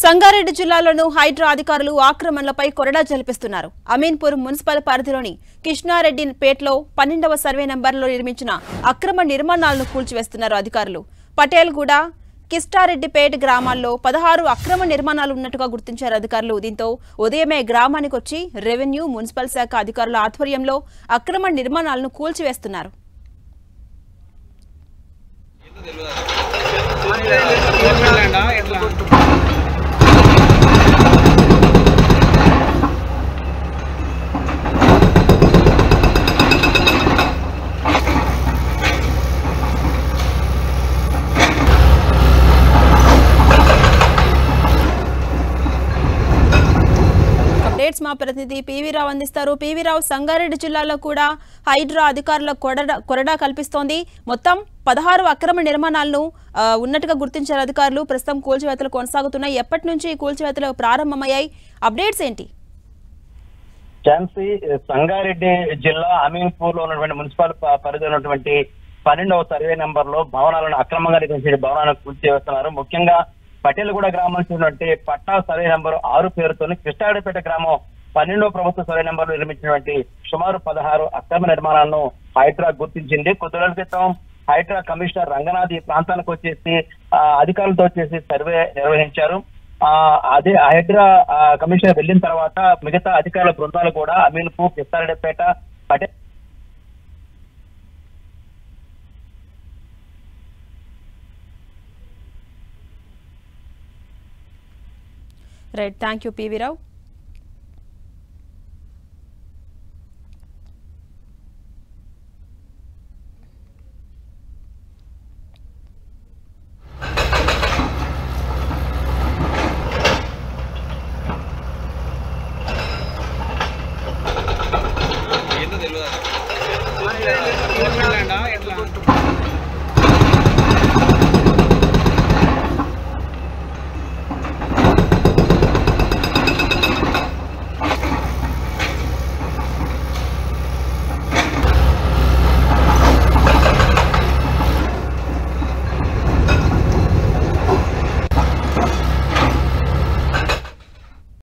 సంగారెడ్డి జిల్లాలోని హైడ్రా అధికారులు ఆక్రమణలపై కొరడా జలిపిస్తున్నారు. అమీన్పూర్ మున్సిపల్ పరిధిలోని కృష్ణారెడ్డి పేటలో 12వ సర్వే నంబర్లో నిర్మించిన అక్రమ నిర్మాణాలను కూల్చివేస్తున్నారు అధికారులు. పటేల్గూడ, కిష్టారెడ్డిపేట గ్రామాల్లో 16 అక్రమ నిర్మాణాలు ఉన్నట్టుగా గుర్తించారు అధికారులు. దీంతో ఉదయమే గ్రామానికి వచ్చి రెవెన్యూ, మున్సిపల్ శాఖ అధికారుల ఆధ్వర్యంలో అక్రమ నిర్మాణాలను కూల్చివేస్తున్నారు. మా ప్రతినిధి పివి రావు అందిస్తారు. పివి రావు, సంగారెడ్డి జిల్లాలో కూడా హైడ్రా అధికారుల కొరడా కల్పిస్తోంది. మొత్తం 16 అక్రమ నిర్మాణాలను ఉన్నట్టుగా గుర్తించారు అధికారులు. ప్రస్తుతం కూల్చివేతలు కొనసాగుతున్నాయి. ఎప్పటి నుంచి కూల్చివేతలు ప్రారంభమయ్యాయి? అప్డేట్స్ ఏంటి? సంగారెడ్డి జిల్లా అమీన్పూర్ లో ఉన్నటువంటి మున్సిపల్ పరిధిలో ఉన్నటువంటి 12వ సర్వే నెంబర్ లో భవనాలను అక్రమంగా నిర్మించే భవనాలను కూల్చివేస్తున్నారు. ముఖ్యంగా పటేల్గూడ గ్రామం చూసినటువంటి పట్టా సర్వే నెంబర్ 6 పేరుతో కృష్ణారెడ్డిపేట గ్రామం 12వ ప్రభుత్వ సర్వే నెంబర్ లో నిర్మించినటువంటి సుమారు 16 అక్రమ నిర్మాణాలను హైడ్రా గుర్తించింది. కొద్ది రోజుల క్రితం హైడ్రా కమిషనర్ రంగనాథ్ ఈ ప్రాంతానికి వచ్చేసి అధికారులతో వచ్చేసి సర్వే నిర్వహించారు. అదే హైడ్రా కమిషనర్ వెళ్ళిన తర్వాత మిగతా అధికారుల బృందాలు కూడా Ameenpur, Krishnareddypet, Patel right, thank you PV Rao. ఏంటో తెలియదు.